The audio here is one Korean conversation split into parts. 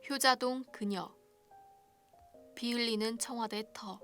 효자동 그녀. 비 흘리는 청와대 터.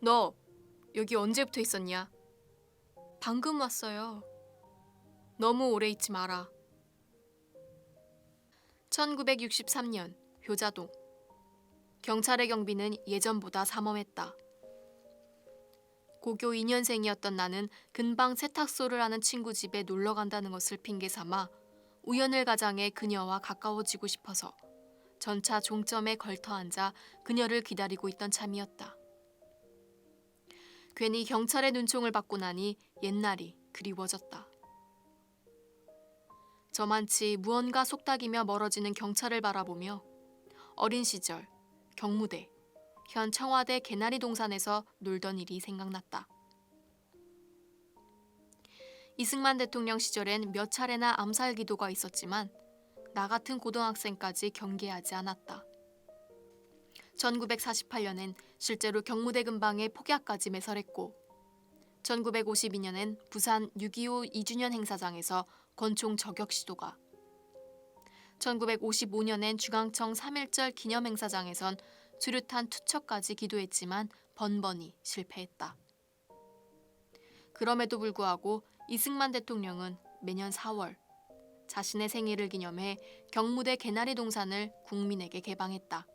너 여기 언제부터 있었냐? 방금 왔어요. 너무 오래 있지 마라. 1963년 효자동. 경찰의 경비는 예전보다 삼엄했다. 고교 2년생이었던 나는 근방 세탁소를 하는 친구 집에 놀러 간다는 것을 핑계 삼아 우연을 가장해 그녀와 가까워지고 싶어서 전차 종점에 걸터 앉아 그녀를 기다리고 있던 참이었다. 괜히 경찰의 눈총을 받고 나니 옛날이 그리워졌다. 저만치 무언가 속닥이며 멀어지는 경찰을 바라보며 어린 시절 경무대, 현 청와대 개나리 동산에서 놀던 일이 생각났다. 이승만 대통령 시절엔 몇 차례나 암살 기도가 있었지만 나 같은 고등학생까지 경계하지 않았다. 1948년엔 실제로 경무대 근방에 폭약까지 매설했고 1952년엔 부산 6.25 2주년 행사장에서 권총 저격 시도가 1955년엔 중앙청 3.1절 기념행사장에선 수류탄 투척까지 기도했지만 번번이 실패했다. 그럼에도 불구하고 이승만 대통령은 매년 4월 자신의 생일을 기념해 경무대 개나리 동산을 국민에게 개방했다.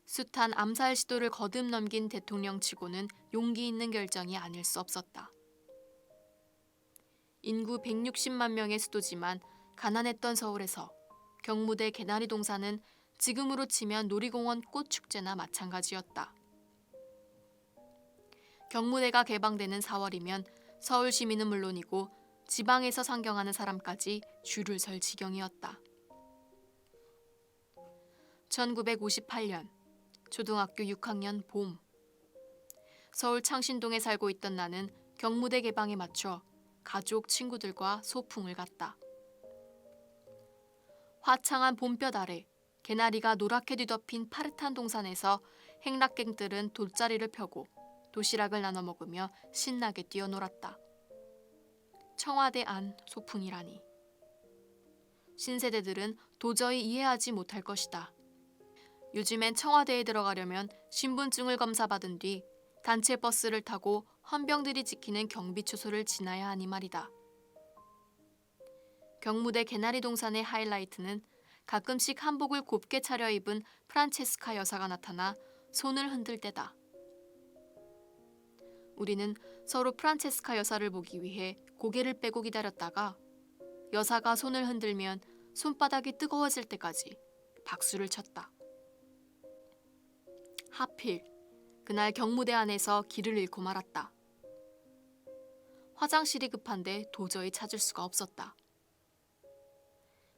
숱한 암살 시도를 거듭 넘긴 대통령치고는 용기 있는 결정이 아닐 수 없었다. 인구 160만 명의 수도지만 가난했던 서울에서 경무대 개나리 동산은 지금으로 치면 놀이공원 꽃축제나 마찬가지였다. 경무대가 개방되는 4월이면 서울 시민은 물론이고 지방에서 상경하는 사람까지 줄을 설 지경이었다. 1958년 초등학교 6학년 봄, 서울 창신동에 살고 있던 나는 경무대 개방에 맞춰 가족, 친구들과 소풍을 갔다. 화창한 봄볕 아래 개나리가 노랗게 뒤덮인 파릇한 동산에서 행락갱들은 돗자리를 펴고 도시락을 나눠 먹으며 신나게 뛰어놀았다. 청와대 안 소풍이라니. 신세대들은 도저히 이해하지 못할 것이다. 요즘엔 청와대에 들어가려면 신분증을 검사받은 뒤 단체 버스를 타고 헌병들이 지키는 경비초소를 지나야 하니 말이다. 경무대 개나리 동산의 하이라이트는 가끔씩 한복을 곱게 차려입은 프란체스카 여사가 나타나 손을 흔들 때다. 우리는 서로 프란체스카 여사를 보기 위해 고개를 빼고 기다렸다가 여사가 손을 흔들면 손바닥이 뜨거워질 때까지 박수를 쳤다. 하필 그날 경무대 안에서 길을 잃고 말았다. 화장실이 급한데 도저히 찾을 수가 없었다.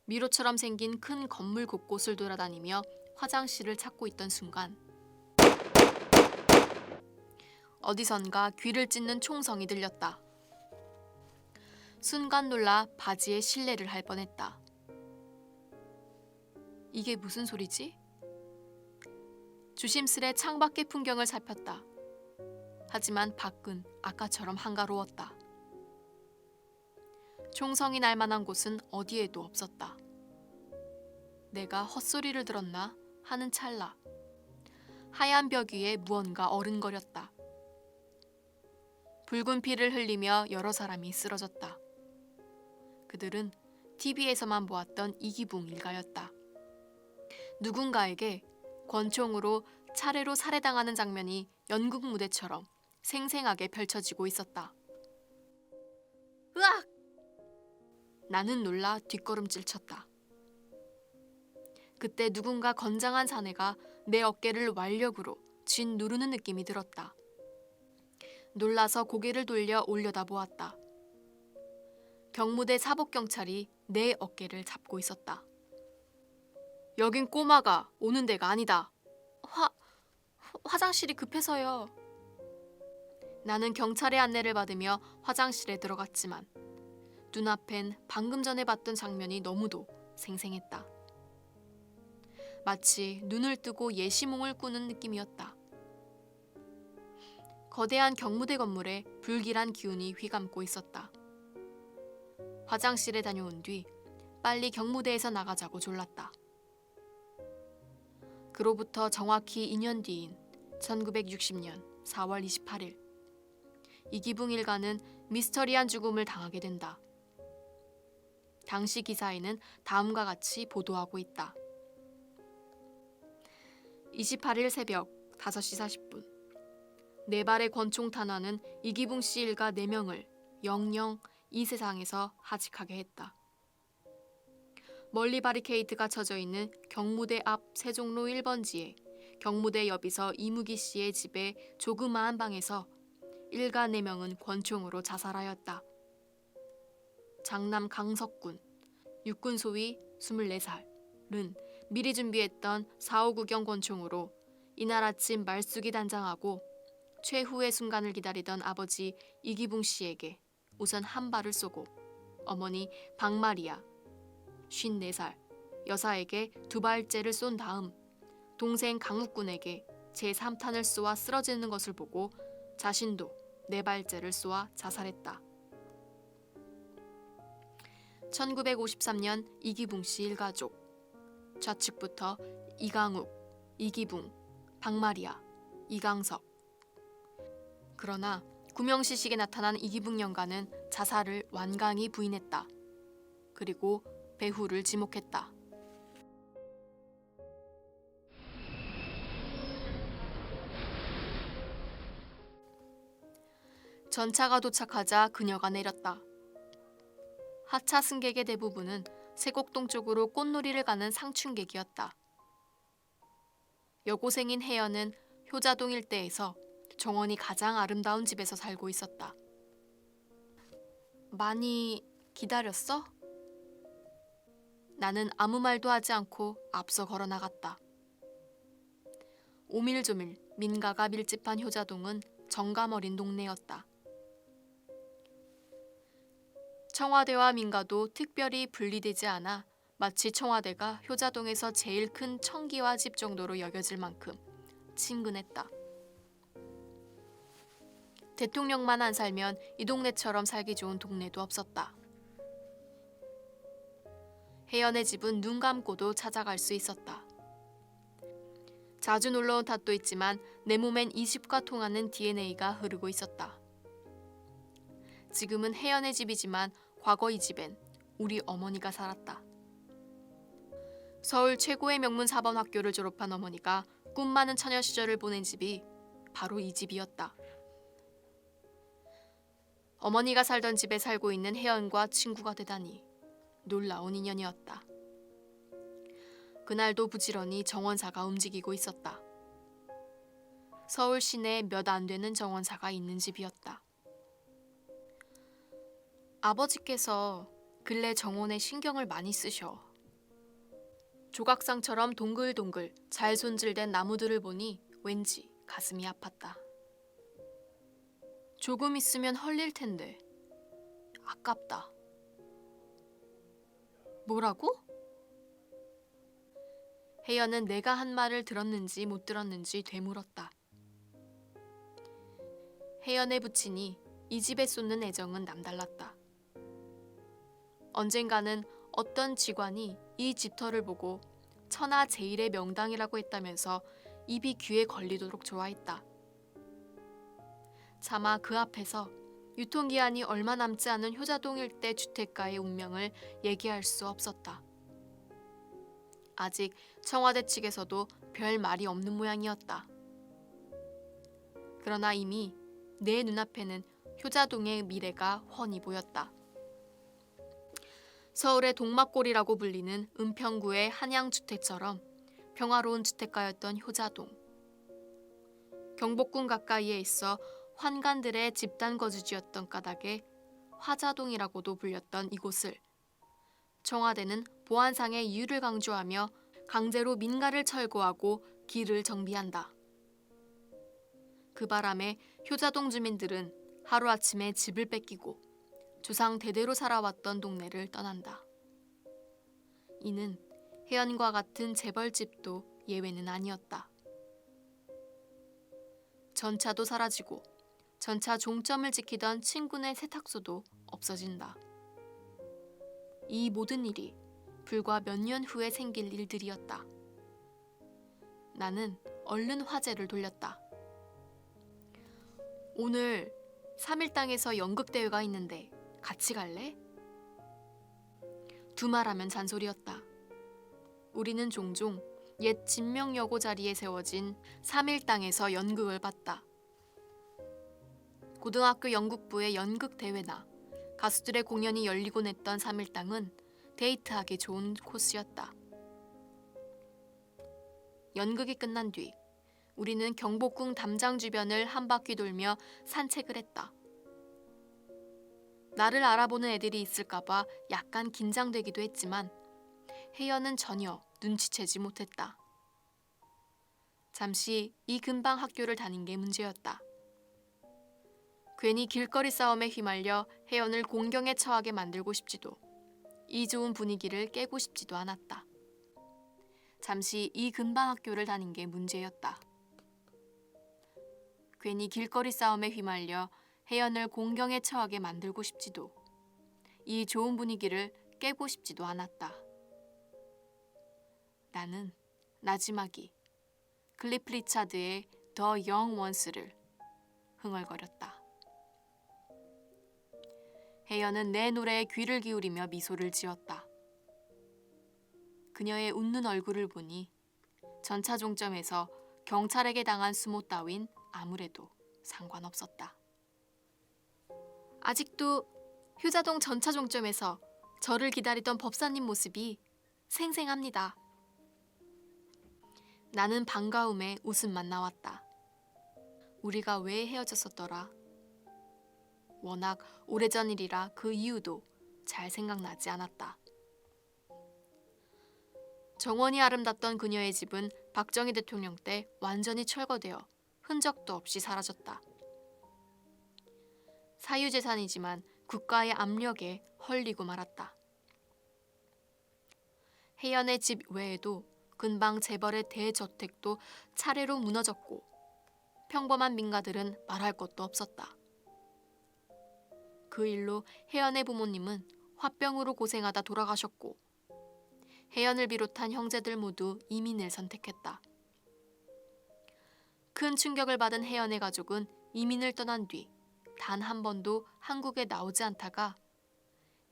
미로처럼 생긴 큰 건물 곳곳을 돌아다니며 화장실을 찾고 있던 순간 어디선가 귀를 찢는 총성이 들렸다. 순간 놀라 바지에 실례를 할 뻔했다. 이게 무슨 소리지? 조심스레 창밖의 풍경을 살폈다. 하지만 밖은 아까처럼 한가로웠다. 총성이 날 만한 곳은 어디에도 없었다. 내가 헛소리를 들었나 하는 찰나 하얀 벽 위에 무언가 어른거렸다. 붉은 피를 흘리며 여러 사람이 쓰러졌다. 그들은 TV에서만 보았던 이기붕 일가였다. 누군가에게 권총으로 차례로 살해당하는 장면이 연극 무대처럼 생생하게 펼쳐지고 있었다. 으악! 나는 놀라 뒷걸음질 쳤다. 그때 누군가 건장한 사내가 내 어깨를 완력으로 쥔 누르는 느낌이 들었다. 놀라서 고개를 돌려 올려다보았다. 경무대 사복경찰이 내 어깨를 잡고 있었다. 여긴 꼬마가 오는 데가 아니다. 화장실이 급해서요. 나는 경찰의 안내를 받으며 화장실에 들어갔지만 눈앞엔 방금 전에 봤던 장면이 너무도 생생했다. 마치 눈을 뜨고 예시몽을 꾸는 느낌이었다. 거대한 경무대 건물에 불길한 기운이 휘감고 있었다. 화장실에 다녀온 뒤 빨리 경무대에서 나가자고 졸랐다. 그로부터 정확히 2년 뒤인 1960년 4월 28일 이기붕 일가는 미스터리한 죽음을 당하게 된다. 당시 기사에는 다음과 같이 보도하고 있다. 28일 새벽 5시 40분 네 발의 권총 탄환은 이기붕 씨 일가 4명을 영영 이 세상에서 하직하게 했다. 멀리 바리케이트가 쳐져 있는 경무대 앞 세종로 1번지에 경무대 옆이서 이무기 씨의 집의 조그마한 방에서 일가 4명은 권총으로 자살하였다. 장남 강석군, 육군 소위 24살은 미리 준비했던 459경 권총으로 이날 아침 말숙이 단장하고 최후의 순간을 기다리던 아버지 이기붕 씨에게 우선 한 발을 쏘고 어머니 박마리아 54살 여사에게 2발째를 쏜 다음 동생 강욱군에게 제3탄을 쏘아 쓰러지는 것을 보고 자신도 4발째를 쏘아 자살했다. 1953년 이기붕 씨 일가족 좌측부터 이강욱, 이기붕, 박마리아, 이강석. 그러나 구명시식에 나타난 이기붕 영가는 자살을 완강히 부인했다. 그리고 배후를 지목했다. 전차가 도착하자 그녀가 내렸다. 하차 승객의 대부분은 세곡동 쪽으로 꽃놀이를 가는 상춘객이었다. 여고생인 혜연은 효자동 일대에서 정원이 가장 아름다운 집에서 살고 있었다. 많이 기다렸어? 나는 아무 말도 하지 않고 앞서 걸어 나갔다. 오밀조밀 민가가 밀집한 효자동은 정감 어린 동네였다. 청와대와 민가도 특별히 분리되지 않아 마치 청와대가 효자동에서 제일 큰 청기화 집 정도로 여겨질 만큼 친근했다. 대통령만 안 살면 이 동네처럼 살기 좋은 동네도 없었다. 혜연의 집은 눈 감고도 찾아갈 수 있었다. 자주 놀러온 탓도 있지만 내 몸엔 이 집과 통하는 DNA가 흐르고 있었다. 지금은 혜연의 집이지만 과거 이 집엔 우리 어머니가 살았다. 서울 최고의 명문 사범학교를 졸업한 어머니가 꿈 많은 처녀 시절을 보낸 집이 바로 이 집이었다. 어머니가 살던 집에 살고 있는 혜연과 친구가 되다니 놀라운 인연이었다. 그날도 부지런히 정원사가 움직이고 있었다. 서울 시내에 몇 안 되는 정원사가 있는 집이었다. 아버지께서 근래 정원에 신경을 많이 쓰셔. 조각상처럼 동글동글 잘 손질된 나무들을 보니 왠지 가슴이 아팠다. 조금 있으면 헐릴 텐데 아깝다. 뭐라고? 혜연은 내가 한 말을 들었는지 못 들었는지 되물었다. 혜연의 부친이 이 집에 쏟는 애정은 남달랐다. 언젠가는 어떤 직관이 이 집터를 보고 천하 제일의 명당이라고 했다면서 입이 귀에 걸리도록 좋아했다. 차마 그 앞에서 유통기한이 얼마 남지 않은 효자동 일대 주택가의 운명을 얘기할 수 없었다. 아직 청와대 측에서도 별 말이 없는 모양이었다. 그러나 이미 내 눈앞에는 효자동의 미래가 훤히 보였다. 서울의 동막골이라고 불리는 은평구의 한양주택처럼 평화로운 주택가였던 효자동. 경복궁 가까이에 있어 환관들의 집단 거주지였던 까닭에 화자동이라고도 불렸던 이곳을 청와대는 보안상의 이유를 강조하며 강제로 민가를 철거하고 길을 정비한다. 그 바람에 효자동 주민들은 하루아침에 집을 뺏기고 조상 대대로 살아왔던 동네를 떠난다. 이는 혜연과 같은 재벌집도 예외는 아니었다. 전차도 사라지고 전차 종점을 지키던 친구네 세탁소도 없어진다. 이 모든 일이 불과 몇 년 후에 생길 일들이었다. 나는 얼른 화제를 돌렸다. 오늘 3일당에서 연극대회가 있는데 같이 갈래? 두말하면 잔소리였다. 우리는 종종 옛 진명여고 자리에 세워진 3일당에서 연극을 봤다. 고등학교 연극부의 연극대회나 가수들의 공연이 열리곤 했던 3일당은 데이트하기 좋은 코스였다. 연극이 끝난 뒤 우리는 경복궁 담장 주변을 한 바퀴 돌며 산책을 했다. 나를 알아보는 애들이 있을까봐 약간 긴장되기도 했지만 혜연은 전혀 눈치채지 못했다. 잠시 이 근방 학교를 다닌 게 문제였다. 괜히 길거리 싸움에 휘말려 혜연을 공경에 처하게 만들고 싶지도 이 좋은 분위기를 깨고 싶지도 않았다. 잠시 이 근방 학교를 다닌 게 문제였다. 괜히 길거리 싸움에 휘말려 혜연을 공경에 처하게 만들고 싶지도 이 좋은 분위기를 깨고 싶지도 않았다. 나는 나지막이 클리프 리차드의 더 영 원스를 흥얼거렸다. 혜연은 내 노래에 귀를 기울이며 미소를 지었다. 그녀의 웃는 얼굴을 보니 전차 종점에서 경찰에게 당한 수모 따윈 아무래도 상관없었다. 아직도 효자동 전차 종점에서 저를 기다리던 법사님 모습이 생생합니다. 나는 반가움에 웃음만 나왔다. 우리가 왜 헤어졌었더라? 워낙 오래전 일이라 그 이유도 잘 생각나지 않았다. 정원이 아름답던 그녀의 집은 박정희 대통령 때 완전히 철거되어 흔적도 없이 사라졌다. 사유재산이지만 국가의 압력에 헐리고 말았다. 혜연의 집 외에도 근방 재벌의 대저택도 차례로 무너졌고 평범한 민가들은 말할 것도 없었다. 그 일로 혜연의 부모님은 화병으로 고생하다 돌아가셨고 혜연을 비롯한 형제들 모두 이민을 선택했다. 큰 충격을 받은 혜연의 가족은 이민을 떠난 뒤 단 한 번도 한국에 나오지 않다가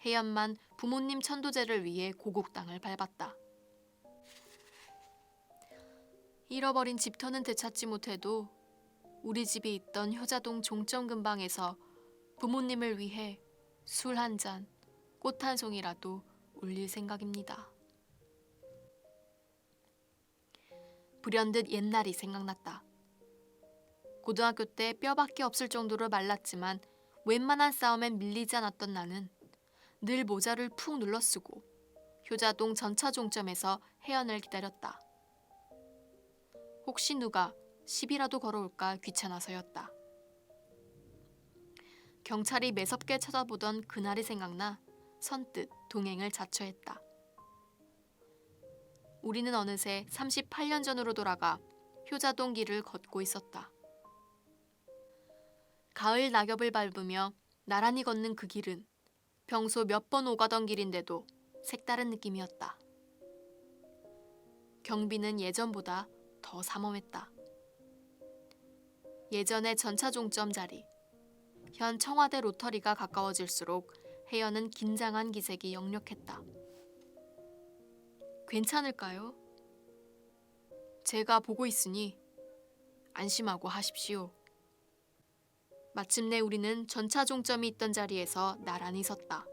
혜연만 부모님 천도제를 위해 고국 땅을 밟았다. 잃어버린 집터는 되찾지 못해도 우리 집이 있던 효자동 종점 근방에서 부모님을 위해 술 한 잔, 꽃 한 송이라도 올릴 생각입니다. 불현듯 옛날이 생각났다. 고등학교 때 뼈밖에 없을 정도로 말랐지만 웬만한 싸움엔 밀리지 않았던 나는 늘 모자를 푹 눌러쓰고 효자동 전차 종점에서 혜연을 기다렸다. 혹시 누가 시비라도 걸어올까 귀찮아서였다. 경찰이 매섭게 쳐다보던 그날이 생각나 선뜻 동행을 자처했다. 우리는 어느새 38년 전으로 돌아가 효자동 길을 걷고 있었다. 가을 낙엽을 밟으며 나란히 걷는 그 길은 평소 몇 번 오가던 길인데도 색다른 느낌이었다. 경비는 예전보다 더 삼엄했다. 예전의 전차 종점 자리, 현 청와대 로터리가 가까워질수록 혜연은 긴장한 기색이 역력했다. 괜찮을까요? 제가 보고 있으니 안심하고 하십시오. 마침내 우리는 전차 종점이 있던 자리에서 나란히 섰다.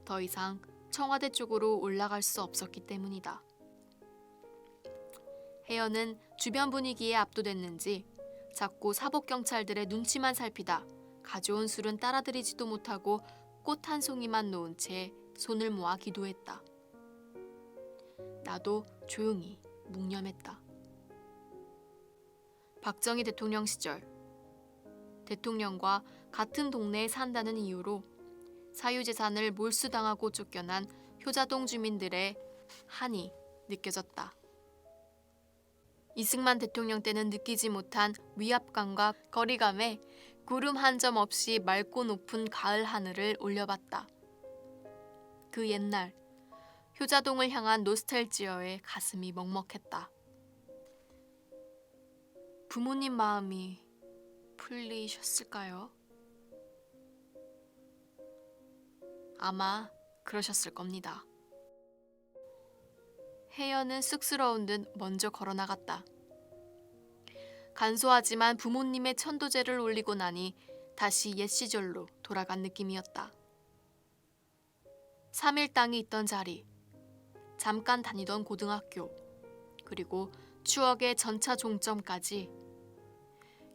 더 이상 청와대 쪽으로 올라갈 수 없었기 때문이다. 혜연은 주변 분위기에 압도됐는지 자꾸 사복경찰들의 눈치만 살피다 가져온 술은 따라드리지도 못하고 꽃 한 송이만 놓은 채 손을 모아 기도했다. 나도 조용히 묵념했다. 박정희 대통령 시절 대통령과 같은 동네에 산다는 이유로 사유재산을 몰수당하고 쫓겨난 효자동 주민들의 한이 느껴졌다. 이승만 대통령 때는 느끼지 못한 위압감과 거리감에 구름 한 점 없이 맑고 높은 가을 하늘을 올려봤다. 그 옛날 효자동을 향한 노스텔지어에 가슴이 먹먹했다. 부모님 마음이 풀리셨을까요? 아마 그러셨을 겁니다. 혜연은 쑥스러운 듯 먼저 걸어나갔다. 간소하지만 부모님의 천도제를 올리고 나니 다시 옛 시절로 돌아간 느낌이었다. 3일 땅이 있던 자리, 잠깐 다니던 고등학교, 그리고 추억의 전차 종점까지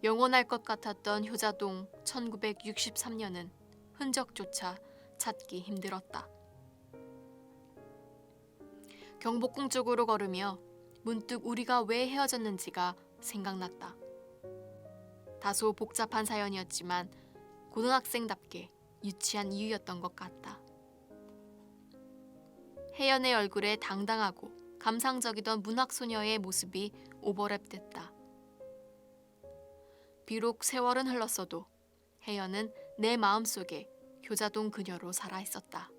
영원할 것 같았던 효자동 1963년은 흔적조차 찾기 힘들었다. 경복궁 쪽으로 걸으며 문득 우리가 왜 헤어졌는지가 생각났다. 다소 복잡한 사연이었지만 고등학생답게 유치한 이유였던 것 같다. 혜연의 얼굴에 당당하고 감상적이던 문학소녀의 모습이 오버랩됐다. 비록 세월은 흘렀어도 혜연은 내 마음속에 효자동 그녀로 살아있었다.